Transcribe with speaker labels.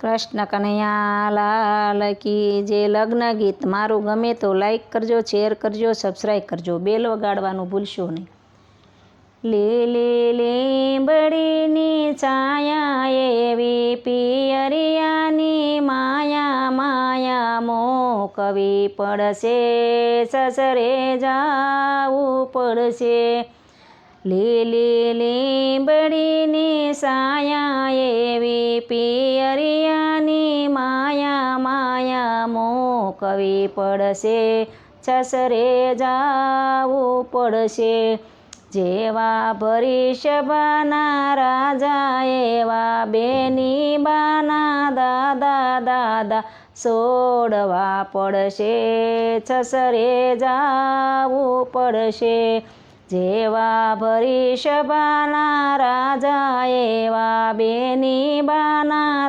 Speaker 1: કૃષ્ણ કનૈયા લાલ કી જે લગ્ન ગીત મારું ગમે તો લાઈક કરજો, શેર કરજો, સબસ્ક્રાઈબ કરજો, બેલ વગાડવાનું ભૂલશો નહીં. લીલી લીંબડીની છાયા એવી પિયરિયાની માયા માયા મોકવી પડશે, સસરે જાવું પડશે. લીલી લીંબડીની છાયા એવી પિયરિયાની માયા માયા મોકવી પડશે, સસરે જાવું પડશે. જેવા ભરીસભાના રાજા એવા બેની બાના દાદા દાદા છોડવા પડશે, સસરે જાવું પડશે. જેવા ભરીસભાના રાજા એવા બેની બાના